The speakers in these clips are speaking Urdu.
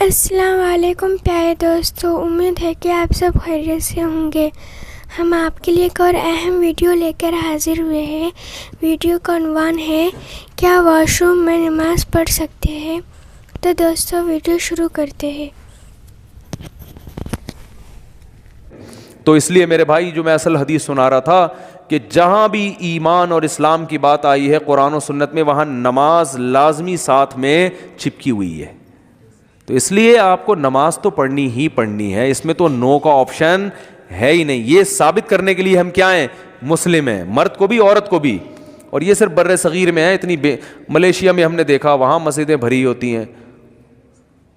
السلام علیکم پیارے دوستو، امید ہے کہ آپ سب خیریت سے ہوں گے۔ ہم آپ کے لیے ایک اور اہم ویڈیو لے کر حاضر ہوئے ہیں۔ ویڈیو کا عنوان ہے کیا واش روم میں نماز پڑھ سکتے ہیں؟ تو دوستو ویڈیو شروع کرتے ہیں۔ تو اس لیے میرے بھائی جو میں اصل حدیث سنا رہا تھا کہ جہاں بھی ایمان اور اسلام کی بات آئی ہے قرآن و سنت میں، وہاں نماز لازمی ساتھ میں چپکی ہوئی ہے۔ تو اس لیے آپ کو نماز تو پڑھنی ہی پڑھنی ہے، اس میں تو نو کا آپشن ہے ہی نہیں۔ یہ ثابت کرنے کے لیے ہم کیا ہیں؟ مسلم ہیں، مرد کو بھی عورت کو بھی۔ اور یہ صرف بر صغیر میں ہے، اتنی ملیشیا میں ہم نے دیکھا وہاں مسجدیں بھری ہوتی ہیں،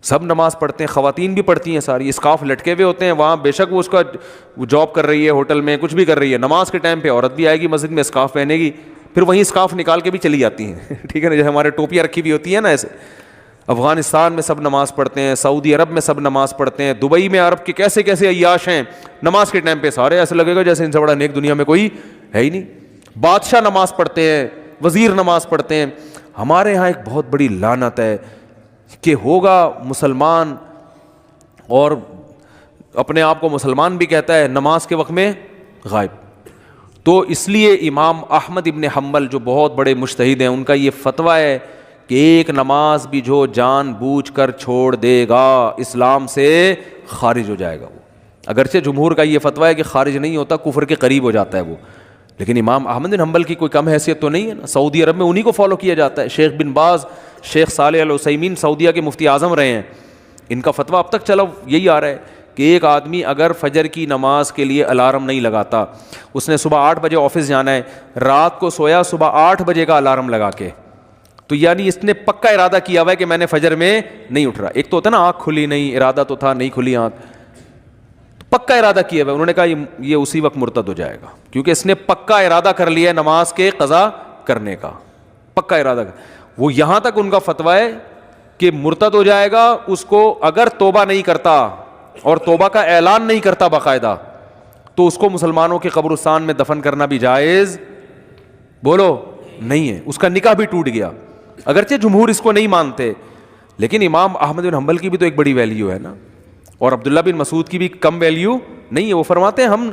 سب نماز پڑھتے ہیں، خواتین بھی پڑھتی ہیں ساری، اسکارف لٹکے ہوئے ہوتے ہیں وہاں، بے شک وہ اس کا جاب کر رہی ہے ہوٹل میں، کچھ بھی کر رہی ہے، نماز کے ٹائم پہ عورت بھی آئے گی مسجد میں اسکارف پہنے گی، پھر وہیں اسکارف نکال کے بھی چلی جاتی ہیں ٹھیک ہے نا، جیسے ہمارے ٹوپیاں رکھی ہوئی ہوتی ہیں نا ایسے۔ افغانستان میں سب نماز پڑھتے ہیں، سعودی عرب میں سب نماز پڑھتے ہیں، دبئی میں عرب کے کیسے کیسے عیاش ہیں، نماز کے ٹائم پہ سارے ایسے لگے گا جیسے ان سے بڑا نیک دنیا میں کوئی ہے ہی نہیں۔ بادشاہ نماز پڑھتے ہیں، وزیر نماز پڑھتے ہیں۔ ہمارے ہاں ایک بہت بڑی لعنت ہے کہ ہوگا مسلمان اور اپنے آپ کو مسلمان بھی کہتا ہے، نماز کے وقت میں غائب۔ تو اس لیے امام احمد ابن حنبل جو بہت بڑے مجتہد ہیں، ان کا یہ فتویٰ ہے کہ ایک نماز بھی جو جان بوجھ کر چھوڑ دے گا اسلام سے خارج ہو جائے گا وہ۔ اگرچہ جمہور کا یہ فتویٰ ہے کہ خارج نہیں ہوتا، کفر کے قریب ہو جاتا ہے وہ، لیکن امام احمد بن حنبل کی کوئی کم حیثیت تو نہیں ہے نا۔ سعودی عرب میں انہی کو فالو کیا جاتا ہے۔ شیخ بن باز، شیخ صالح العثیمین سعودیہ کے مفتی اعظم رہے ہیں، ان کا فتویٰ اب تک چلا یہی آ رہا ہے کہ ایک آدمی اگر فجر کی نماز کے لیے الارم نہیں لگاتا، اس نے صبح 8 بجے آفس جانا ہے، رات کو سویا صبح 8 بجے کا الارم لگا کے، تو یعنی اس نے پکا ارادہ کیا ہوا ہے کہ میں نے فجر میں نہیں اٹھ رہا۔ ایک تو ہوتا ہے نا آنکھ کھلی نہیں، ارادہ تو تھا نہیں کھلی آنکھ، پکا ارادہ کیا ہوا ہے۔ انہوں نے کہا یہ اسی وقت مرتد ہو جائے گا، کیونکہ اس نے پکا ارادہ کر لیا ہے نماز کے قضا کرنے کا، پکا ارادہ وہ یہاں تک ان کا فتویٰ ہے کہ مرتد ہو جائے گا اس کو اگر توبہ نہیں کرتا اور توبہ کا اعلان نہیں کرتا باقاعدہ، تو اس کو مسلمانوں کے قبرستان میں دفن کرنا بھی جائز بولو نہیں ہے، اس کا نکاح بھی ٹوٹ گیا۔ اگرچہ جمہور اس کو نہیں مانتے، لیکن امام احمد بن حنبل کی بھی تو ایک بڑی ویلیو ہے نا، اور عبداللہ بن مسعود کی بھی کم ویلیو نہیں ہے۔ وہ فرماتے ہیں ہم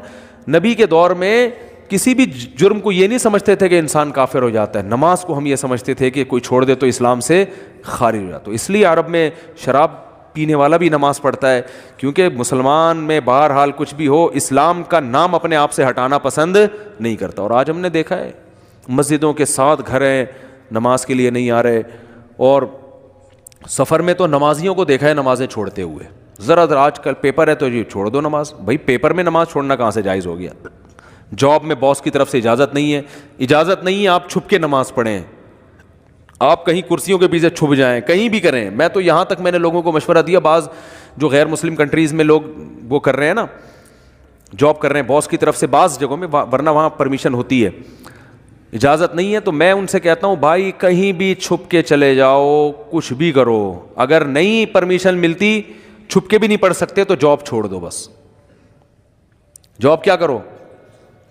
نبی کے دور میں کسی بھی جرم کو یہ نہیں سمجھتے تھے کہ انسان کافر ہو جاتا ہے، نماز کو ہم یہ سمجھتے تھے کہ کوئی چھوڑ دے تو اسلام سے خارج ہو جاتا ہے۔ اس لیے عرب میں شراب پینے والا بھی نماز پڑھتا ہے، کیونکہ مسلمان میں بہرحال کچھ بھی ہو اسلام کا نام اپنے آپ سے ہٹانا پسند نہیں کرتا۔ اور آج ہم نے دیکھا ہے مسجدوں کے ساتھ گھر ہیں، نماز کے لیے نہیں آ رہے، اور سفر میں تو نمازیوں کو دیکھا ہے نمازیں چھوڑتے ہوئے۔ ذرا آج کل پیپر ہے تو جی چھوڑ دو نماز، بھائی پیپر میں نماز چھوڑنا کہاں سے جائز ہو گیا؟ جاب میں باس کی طرف سے اجازت نہیں ہے، اجازت نہیں ہے آپ چھپ کے نماز پڑھیں، آپ کہیں کرسیوں کے پیچھے چھپ جائیں، کہیں بھی کریں۔ میں تو یہاں تک میں نے لوگوں کو مشورہ دیا، بعض جو غیر مسلم کنٹریز میں لوگ وہ کر رہے ہیں نا، جاب کر رہے ہیں باس کی طرف سے بعض جگہوں میں، ورنہ وہاں پرمیشن ہوتی ہے، اجازت نہیں ہے، تو میں ان سے کہتا ہوں بھائی کہیں بھی چھپ کے چلے جاؤ، کچھ بھی کرو، اگر نہیں پرمیشن ملتی چھپ کے بھی نہیں پڑھ سکتے تو جاب چھوڑ دو، بس جاب کیا کرو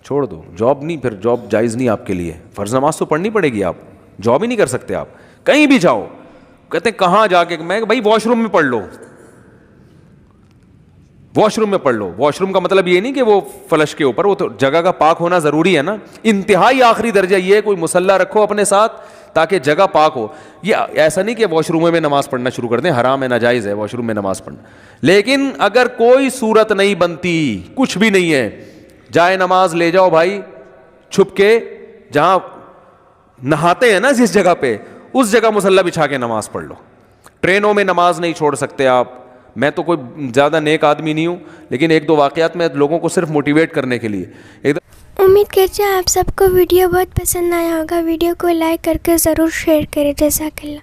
چھوڑ دو، جاب نہیں، پھر جاب جائز نہیں آپ کے لیے، فرض نماز تو پڑھنی پڑے گی، آپ جاب ہی نہیں کر سکتے، آپ کہیں بھی جاؤ۔ کہتے ہیں کہاں جا کے؟ میں بھائی واش روم میں پڑھ لو، واش روم میں پڑھ لو۔ واش روم کا مطلب یہ نہیں کہ وہ فلش کے اوپر، وہ تو جگہ کا پاک ہونا ضروری ہے نا، انتہائی آخری درجہ یہ ہے کوئی مصلی رکھو اپنے ساتھ تاکہ جگہ پاک ہو۔ یہ ایسا نہیں کہ واش روم میں نماز پڑھنا شروع کر دیں، حرام ہے، ناجائز ہے واش روم میں نماز پڑھنا، لیکن اگر کوئی صورت نہیں بنتی، کچھ بھی نہیں ہے، جائے نماز لے جاؤ بھائی چھپ کے، جہاں نہاتے ہیں نا جس جگہ پہ، اس جگہ مصلی بچھا کے نماز پڑھ لو۔ ٹرینوں میں نماز نہیں چھوڑ سکتے آپ۔ میں تو کوئی زیادہ نیک آدمی نہیں ہوں، لیکن ایک دو واقعات میں لوگوں کو صرف موٹیویٹ کرنے کے لیے امید کرتے ہیں آپ سب کو ویڈیو بہت پسند آیا ہوگا۔ ویڈیو کو لائک کر کے ضرور شیئر کریں۔ جزاک اللہ۔